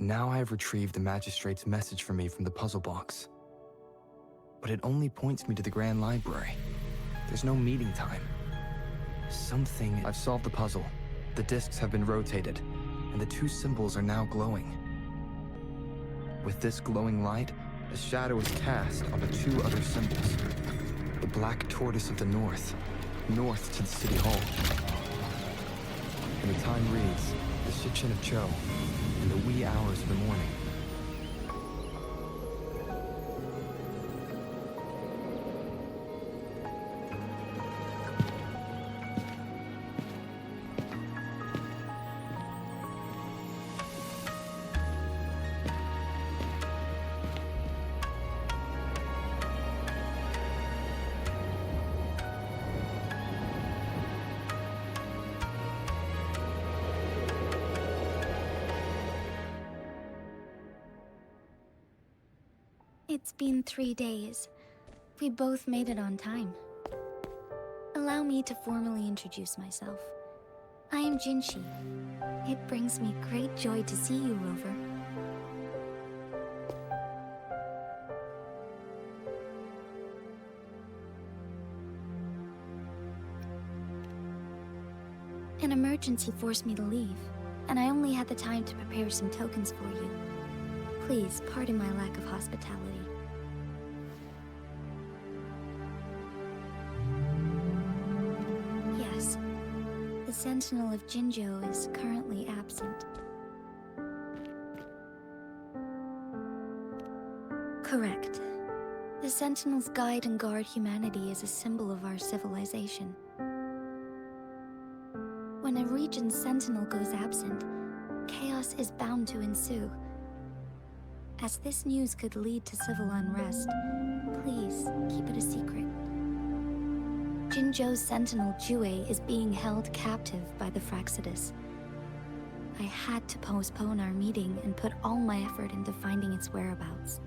Now I have retrieved the magistrate's message for me from the puzzle box. But it only points me to the Grand Library. There's no meeting time. I've solved the puzzle. The discs have been rotated, and the two symbols are now glowing. With this glowing light, a shadow is cast on the two other symbols. The black tortoise of the north to the city hall. And the time reads, the Shichen of Cho, in the wee hours of the morning. It's been 3 days. We both made it on time. Allow me to formally introduce myself. I am Jinshi. It brings me great joy to see you, Rover. An emergency forced me to leave, and I only had the time to prepare some tokens for you. Please pardon my lack of hospitality. Yes, the Sentinel of Jinzhou is currently absent. Correct. The Sentinels guide and guard humanity as a symbol of our civilization. When a region's sentinel goes absent, chaos is bound to ensue. As this news could lead to civil unrest, please keep it a secret. Jinzhou's sentinel Jue is being held captive by the Fraxidus. I had to postpone our meeting and put all my effort into finding its whereabouts.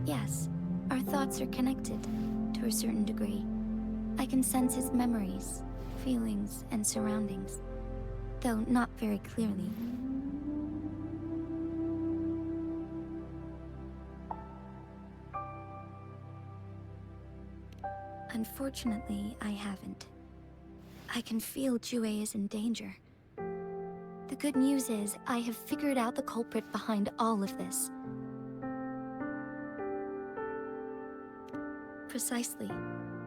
Yes, our thoughts are connected, to a certain degree. I can sense his memories, feelings, and surroundings, though not very clearly. Unfortunately, I haven't. I can feel Jue is in danger. The good news is, I have figured out the culprit behind all of this. Precisely.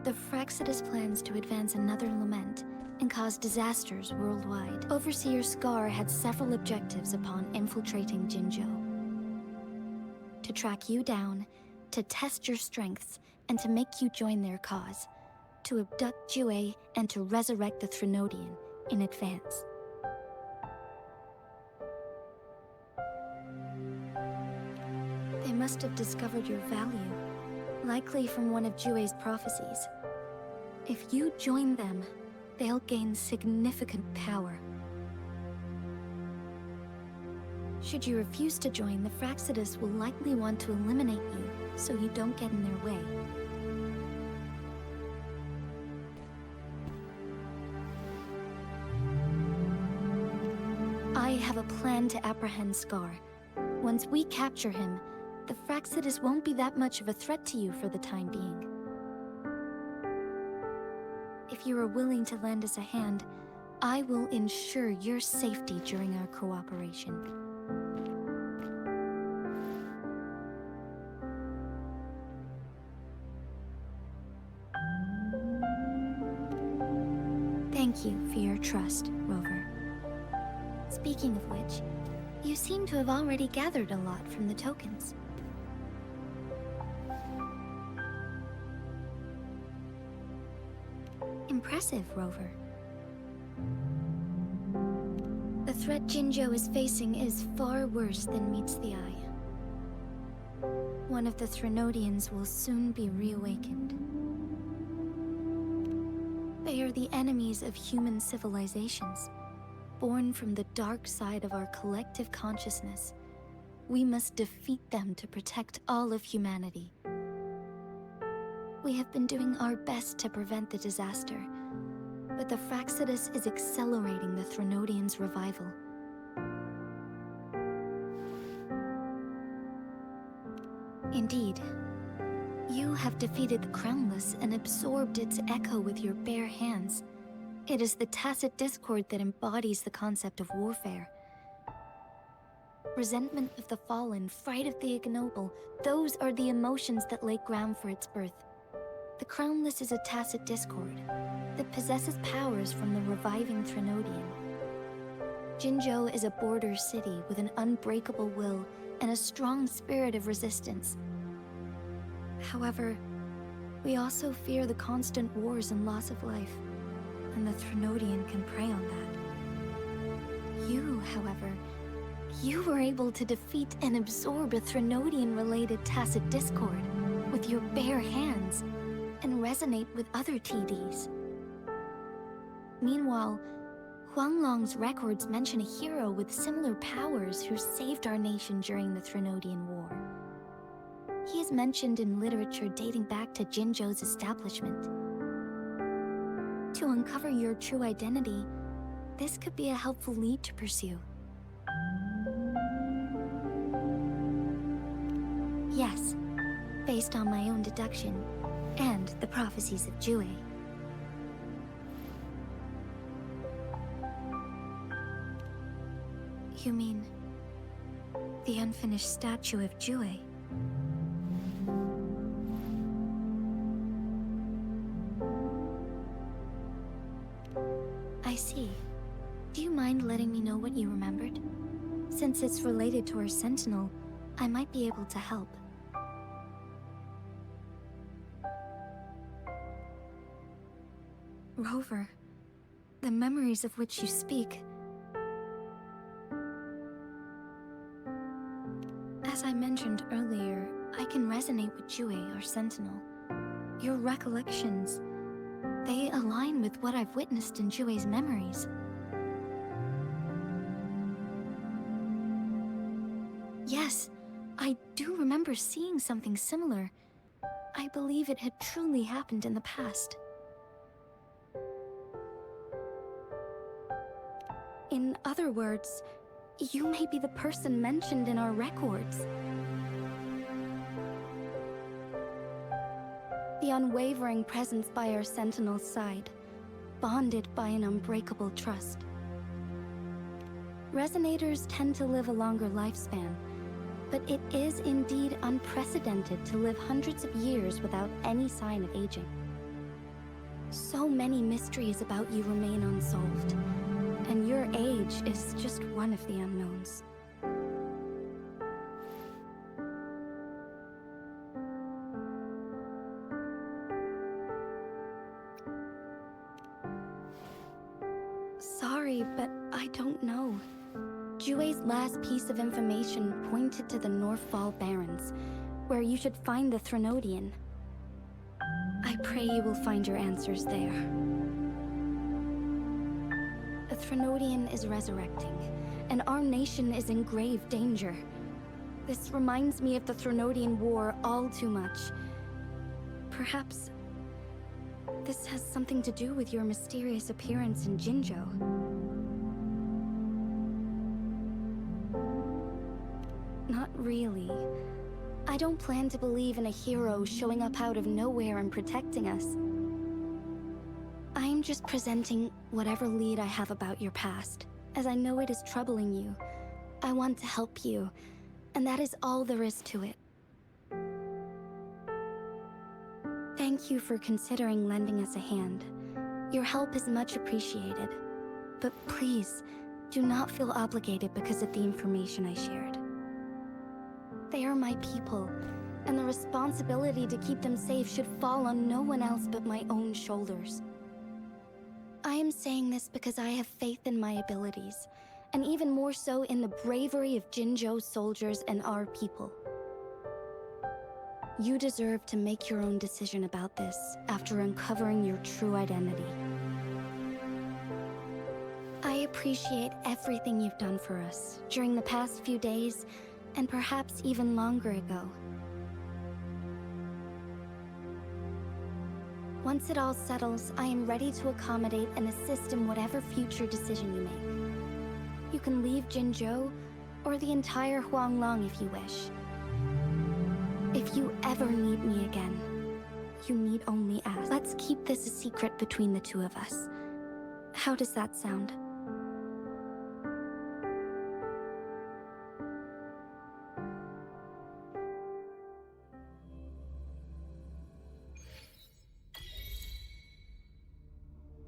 The Fraxidus plans to advance another lament and cause disasters worldwide. Overseer Scar had several objectives upon infiltrating Jinzhou. To track you down, to test your strengths, and to make you join their cause. To abduct Jue and to resurrect the Threnodian in advance. They must have discovered your value, likely from one of Jue's prophecies. If you join them, they'll gain significant power. Should you refuse to join, the Fraxidus will likely want to eliminate you, so you don't get in their way. I have a plan to apprehend Scar. Once we capture him, the Fraxidus won't be that much of a threat to you for the time being. If you are willing to lend us a hand, I will ensure your safety during our cooperation. Thank you for your trust, Rover. Speaking of which, you seem to have already gathered a lot from the tokens. Impressive, Rover. The threat Jinzhou is facing is far worse than meets the eye. One of the Threnodians will soon be reawakened. They are the enemies of human civilizations, born from the dark side of our collective consciousness. We must defeat them to protect all of humanity. We have been doing our best to prevent the disaster, but the Fractsidus is accelerating the Threnodians' revival. Indeed, you have defeated the Crownless and absorbed its echo with your bare hands. It is the tacit discord that embodies the concept of warfare. Resentment of the fallen, fright of the ignoble, those are the emotions that lay ground for its birth. The Crownless is a tacit discord that possesses powers from the reviving Threnodian. Jinzhou is a border city with an unbreakable will and a strong spirit of resistance. However, we also fear the constant wars and loss of life, and the Threnodian can prey on that. You, however, you were able to defeat and absorb a Threnodian-related tacit discord with your bare hands and resonate with other TDs. Meanwhile, Huanglong's records mention a hero with similar powers who saved our nation during the Threnodian War. He is mentioned in literature dating back to Jinzhou's establishment. To uncover your true identity, this could be a helpful lead to pursue. Yes, based on my own deduction, and the prophecies of Jue. You mean the unfinished statue of Jue? I see. Do you mind letting me know what you remembered? Since it's related to our sentinel, I might be able to help. Rover, the memories of which you speak. As I mentioned earlier, I can resonate with Jue, our sentinel. Your recollections, they align with what I've witnessed in Jue's memories. Yes, I do remember seeing something similar. I believe it had truly happened in the past. In other words, you may be the person mentioned in our records. The unwavering presence by our sentinel's side, bonded by an unbreakable trust. Resonators tend to live a longer lifespan, but it is indeed unprecedented to live hundreds of years without any sign of aging. So many mysteries about you remain unsolved, and your age is just one of the unknowns. Sorry, but I don't know. Jue's last piece of information pointed to the Northfall Barrens, where you should find the Threnodian. I pray you will find your answers there. The Threnodian is resurrecting, and our nation is in grave danger. This reminds me of the Threnodian War all too much. Perhaps this has something to do with your mysterious appearance in Jinzhou. Not really. I don't plan to believe in a hero showing up out of nowhere and protecting us. I'm just presenting whatever lead I have about your past, as I know it is troubling you. I want to help you, and that is all there is to it. Thank you for considering lending us a hand. Your help is much appreciated. But please, do not feel obligated because of the information I shared. They are my people, and the responsibility to keep them safe should fall on no one else but my own shoulders. I am saying this because I have faith in my abilities, and even more so in the bravery of Jinzhou soldiers and our people. You deserve to make your own decision about this after uncovering your true identity. I appreciate everything you've done for us during the past few days, and perhaps even longer ago. Once it all settles, I am ready to accommodate and assist in whatever future decision you make. You can leave Jinzhou, or the entire Huanglong if you wish. If you ever need me again, you need only ask. Let's keep this a secret between the two of us. How does that sound?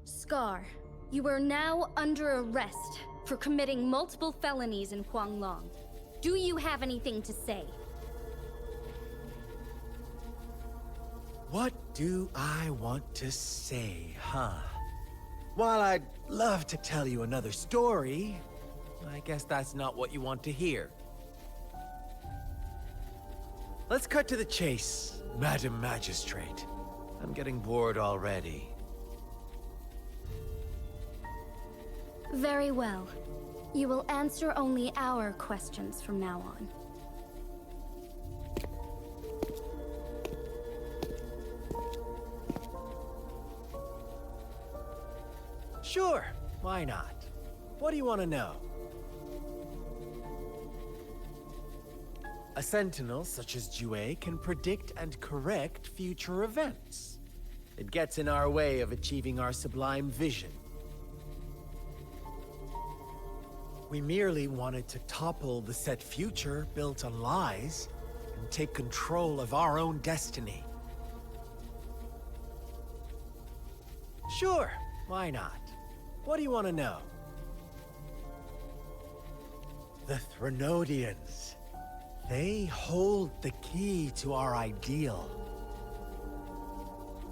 Scar, you are now under arrest for committing multiple felonies in Huanglong. Do you have anything to say? What do I want to say, huh? While I'd love to tell you another story, I guess that's not what you want to hear. Let's cut to the chase, Madam Magistrate. I'm getting bored already. Very well. You will answer only our questions from now on. Sure, why not? What do you want to know? A sentinel such as Jue can predict and correct future events. It gets in our way of achieving our sublime vision. We merely wanted to topple the set future built on lies and take control of our own destiny. Sure, why not? What do you want to know? The Threnodians. They hold the key to our ideal.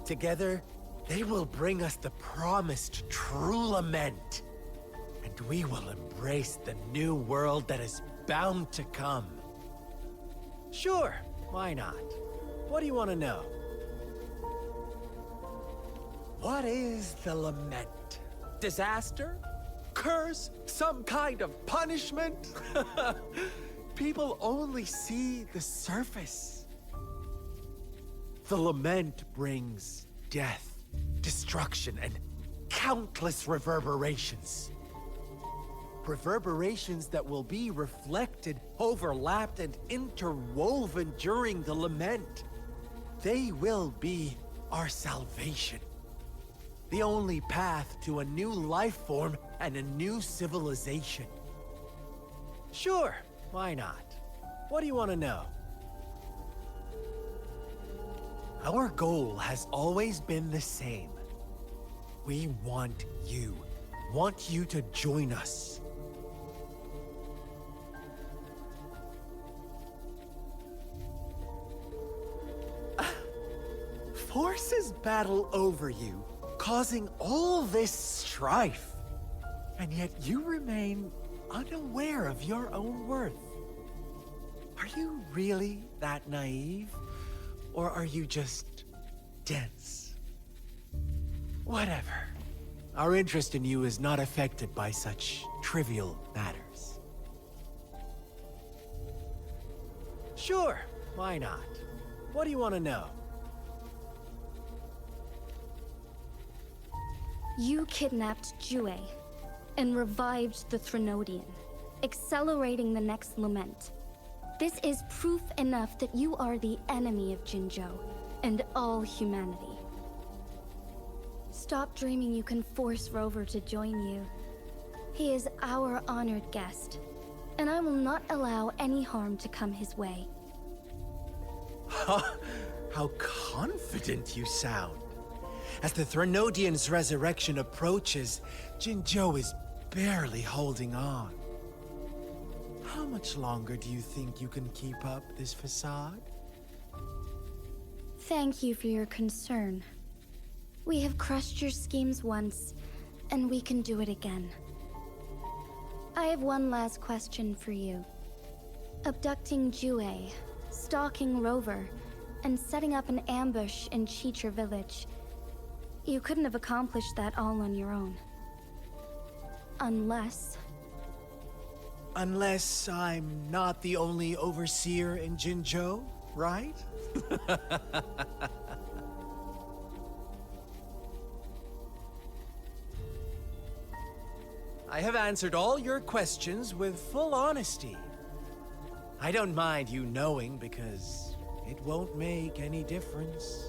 Together, they will bring us the promised true lament. And we will embrace the new world that is bound to come. Sure, why not? What do you want to know? What is the lament? Disaster? Curse? Some kind of punishment? People only see the surface. The lament brings death, destruction, and countless reverberations. Reverberations that will be reflected, overlapped, and interwoven during the lament. They will be our salvation. The only path to a new life form and a new civilization. Sure, why not? What do you want to know? Our goal has always been the same. We want you to join us. Forces battle over you, causing all this strife. And yet you remain unaware of your own worth. Are you really that naive? Or are you just dense? Whatever. Our interest in you is not affected by such trivial matters. Sure, why not? What do you want to know? You kidnapped Jue and revived the Threnodian, accelerating the next lament. This is proof enough that you are the enemy of Jinzhou and all humanity. Stop dreaming you can force Rover to join you. He is our honored guest, and I will not allow any harm to come his way. How confident you sound. As the Threnodian's resurrection approaches, Jinzhou is barely holding on. How much longer do you think you can keep up this facade? Thank you for your concern. We have crushed your schemes once, and we can do it again. I have one last question for you. Abducting Jue, stalking Rover, and setting up an ambush in Chicha village. You couldn't have accomplished that all on your own. Unless I'm not the only overseer in Jinzhou, right? I have answered all your questions with full honesty. I don't mind you knowing because it won't make any difference.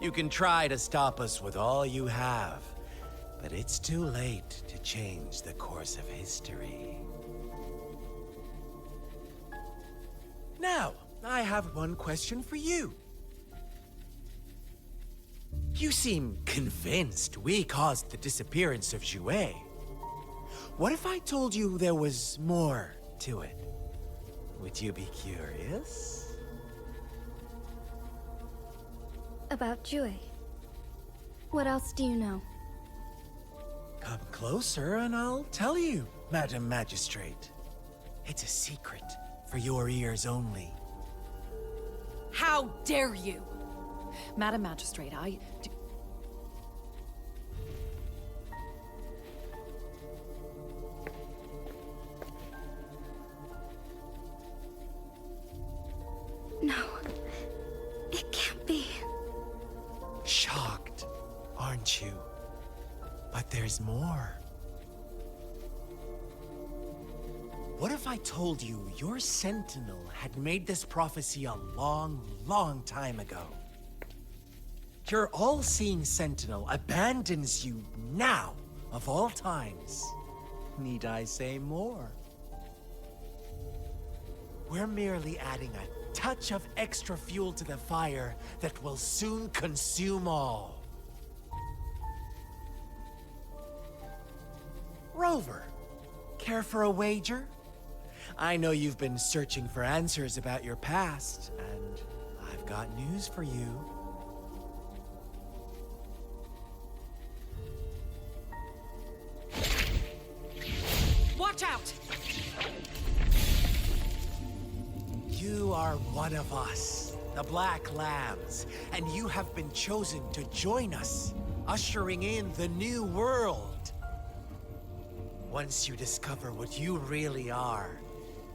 You can try to stop us with all you have, but it's too late to change the course of history. Now, I have one question for you. You seem convinced we caused the disappearance of Jue. What if I told you there was more to it? Would you be curious? About Jue. What else do you know? Come closer and I'll tell you, Madam Magistrate. It's a secret for your ears only. How dare you? Madam Magistrate, No. It can't be. Shocked, aren't you? But there's more. What if I told you your sentinel had made this prophecy a long, long time ago? Your all-seeing sentinel abandons you now, of all times. Need I say more? We're merely adding a touch of extra fuel to the fire that will soon consume all. Rover, care for a wager? I know you've been searching for answers about your past, and I've got news for you. watch out! You are one of us, the Black Lambs, and you have been chosen to join us, ushering in the new world. Once you discover what you really are,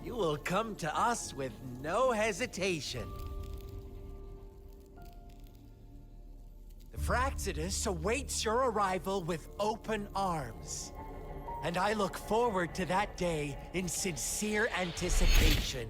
you will come to us with no hesitation. The Fraxidus awaits your arrival with open arms. And I look forward to that day in sincere anticipation.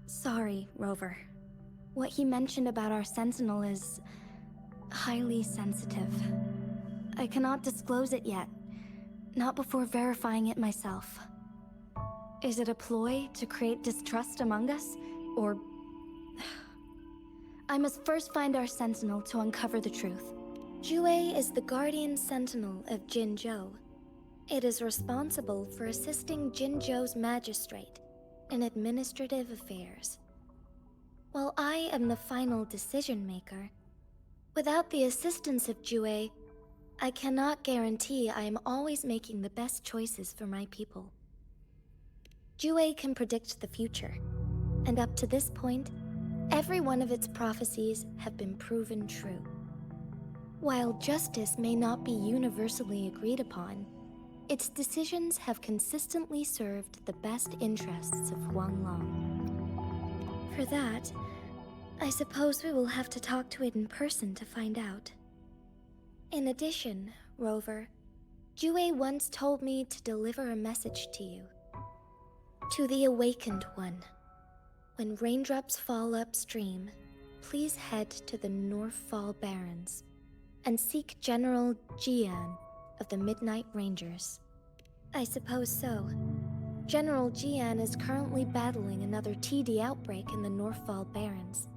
Sorry, Rover. What he mentioned about our Sentinel is highly sensitive. I cannot disclose it yet, not before verifying it myself. Is it a ploy to create distrust among us, or... I must first find our Sentinel to uncover the truth. Jue is the guardian sentinel of Jinzhou. It is responsible for assisting Jinzhou's magistrate in administrative affairs. While I am the final decision maker, without the assistance of Jue, I cannot guarantee I am always making the best choices for my people. Jue can predict the future, and up to this point, every one of its prophecies have been proven true. While justice may not be universally agreed upon, its decisions have consistently served the best interests of Huanglong. For that, I suppose we will have to talk to it in person to find out. In addition, Rover, Jue once told me to deliver a message to you. To the Awakened One. When raindrops fall upstream, please head to the Northfall Barrens and seek General Jian of the Midnight Rangers. I suppose so. General Jian is currently battling another TD outbreak in the Northfall Barrens,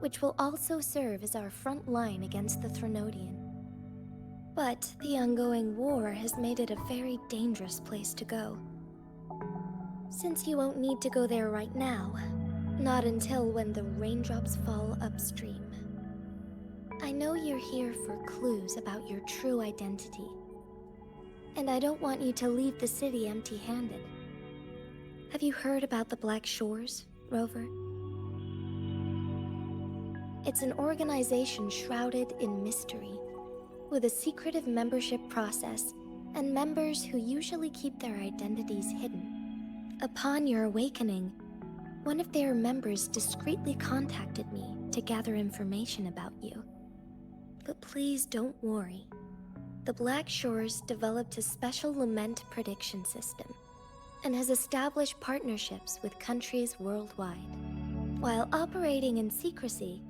which will also serve as our front line against the Threnodian. But the ongoing war has made it a very dangerous place to go. Since you won't need to go there right now, not until when the raindrops fall upstream. I know you're here for clues about your true identity. And I don't want you to leave the city empty-handed. Have you heard about the Black Shores, Rover? It's an organization shrouded in mystery. with a secretive membership process and members who usually keep their identities hidden. Upon your awakening, one of their members discreetly contacted me to gather information about you. But please don't worry. The Black Shores developed a special lament prediction system and has established partnerships with countries worldwide. While operating in secrecy,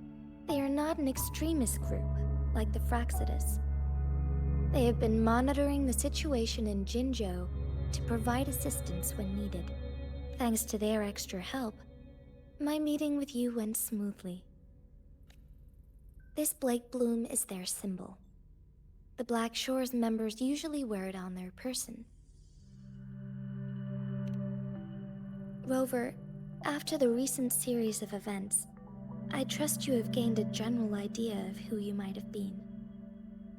they are not an extremist group like the Fraxidus. They have been monitoring the situation in Jinzhou to provide assistance when needed. Thanks to their extra help, my meeting with you went smoothly. This Blake Bloom is their symbol. The Black Shores members usually wear it on their person. Rover, after the recent series of events, I trust you have gained a general idea of who you might have been.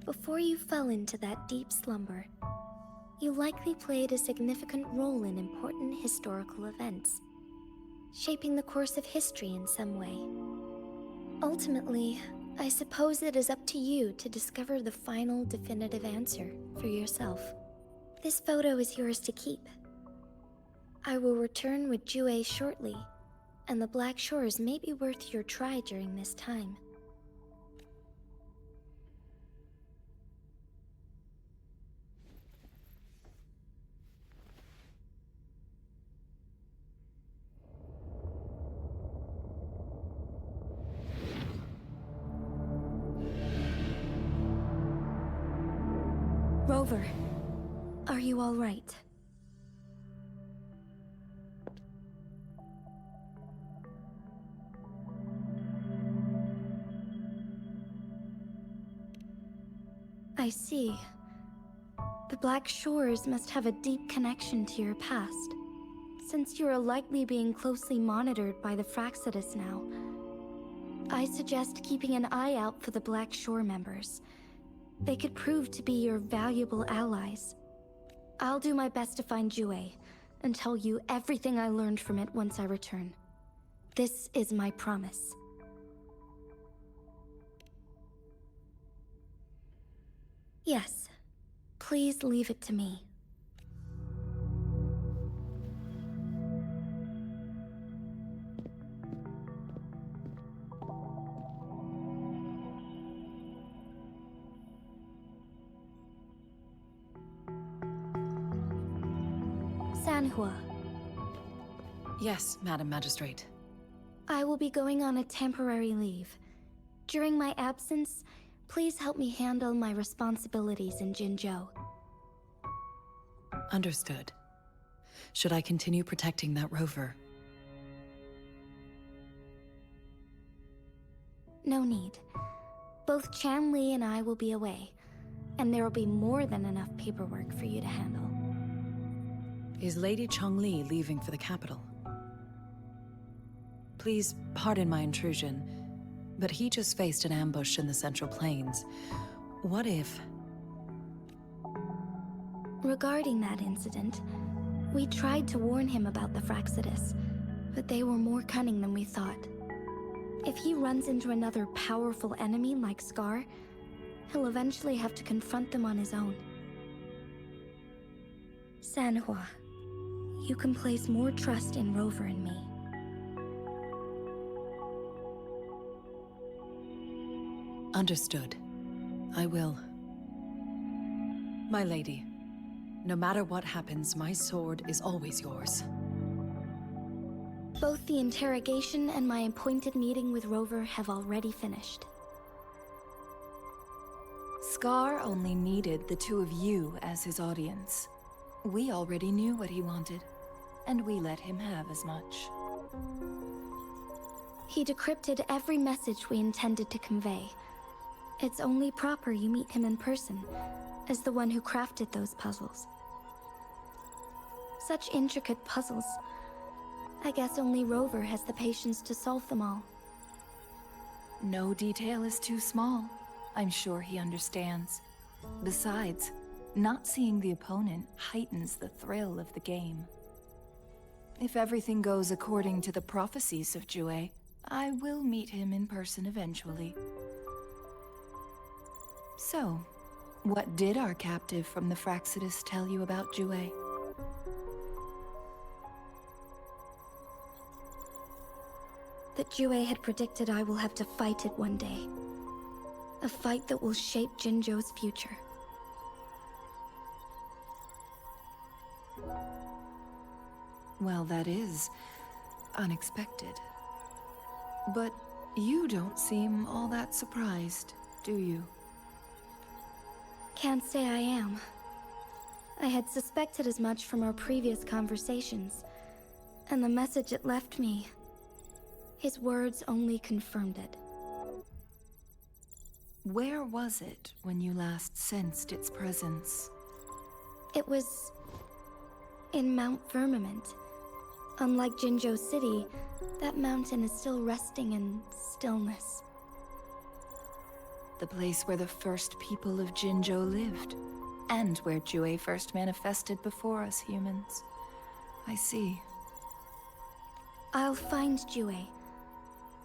Before you fell into that deep slumber, you likely played a significant role in important historical events, shaping the course of history in some way. Ultimately, I suppose it is up to you to discover the final definitive answer for yourself. This photo is yours to keep. I will return with Jue shortly, and the Black Shores may be worth your try during this time. Rover, are you all right? I see. The Black Shores must have a deep connection to your past, since you are likely being closely monitored by the Fraxidus now. I suggest keeping an eye out for the Black Shore members. They could prove to be your valuable allies. I'll do my best to find Jue, and tell you everything I learned from it once I return. This is my promise. Yes, please leave it to me. Sanhua, Yes, Madam Magistrate. I will be going on a temporary leave. During my absence, please help me handle my responsibilities in Jinzhou. Understood. Should I continue protecting that rover? No need. Both Chan Li and I will be away, and there will be more than enough paperwork for you to handle. Is Lady Chongli leaving for the capital? Please pardon my intrusion, but he just faced an ambush in the Central Plains. What if... Regarding that incident, we tried to warn him about the Fraxidus, but they were more cunning than we thought. If he runs into another powerful enemy like Scar, he'll eventually have to confront them on his own. Sanhua, you can place more trust in Rover and me. Understood. I will. My lady, no matter what happens, my sword is always yours. Both the interrogation and my appointed meeting with Rover have already finished. Scar only needed the two of you as his audience. We already knew what he wanted, and we let him have as much. He decrypted every message we intended to convey. It's only proper you meet him in person, as the one who crafted those puzzles. Such intricate puzzles. I guess only Rover has the patience to solve them all. No detail is too small. I'm sure he understands. Besides, not seeing the opponent heightens the thrill of the game. If everything goes according to the prophecies of Jue, I will meet him in person eventually. So, What did our captive from the Fraxidus tell you about Jue? That Jue had predicted I will have to fight it one day. A fight that will shape Jinzhou's future. Well, that is unexpected. But you don't seem all that surprised, do you? Can't say I am. I had suspected as much from our previous conversations, and the message it left me, his words only confirmed it. Where was it when you last sensed its presence? It was in Mount Firmament. Unlike Jinzhou City, that mountain is still resting in stillness. The place where the first people of Jinzhou lived, and where Jue first manifested before us humans. I see. I'll find Jue,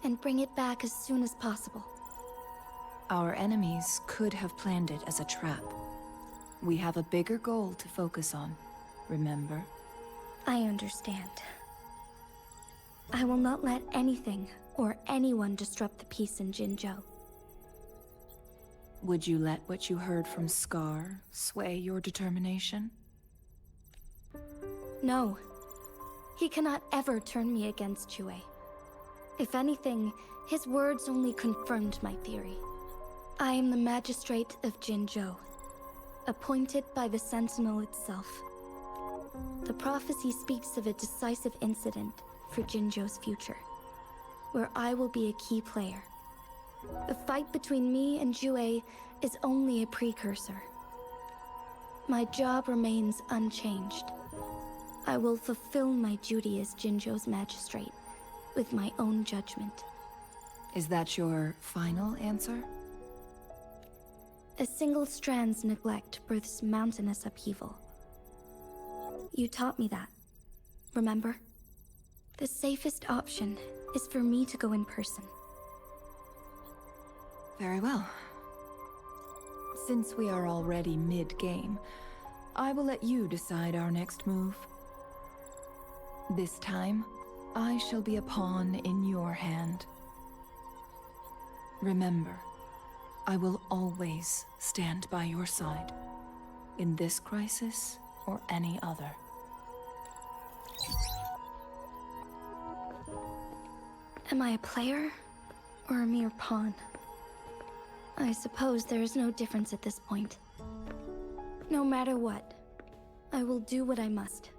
and bring it back as soon as possible. Our enemies could have planned it as a trap. We have a bigger goal to focus on, remember? I understand. I will not let anything or anyone disrupt the peace in Jinzhou. Would you let what you heard from Scar sway your determination? No. He cannot ever turn me against Jue. If anything, his words only confirmed my theory. I am the Magistrate of Jinzhou, appointed by the Sentinel itself. The prophecy speaks of a decisive incident for Jinzhou's future, where I will be a key player. The fight between me and Jue is only a precursor. My job remains unchanged. I will fulfill my duty as Jinzhou's magistrate with my own judgment. Is that your final answer? A single strand's neglect births mountainous upheaval. You taught me that, remember? The safest option is for me to go in person. Very well. Since we are already mid-game, I will let you decide our next move. This time, I shall be a pawn in your hand. Remember, I will always stand by your side, in this crisis or any other. Am I a player or a mere pawn? I suppose there is no difference at this point. No matter what, I will do what I must.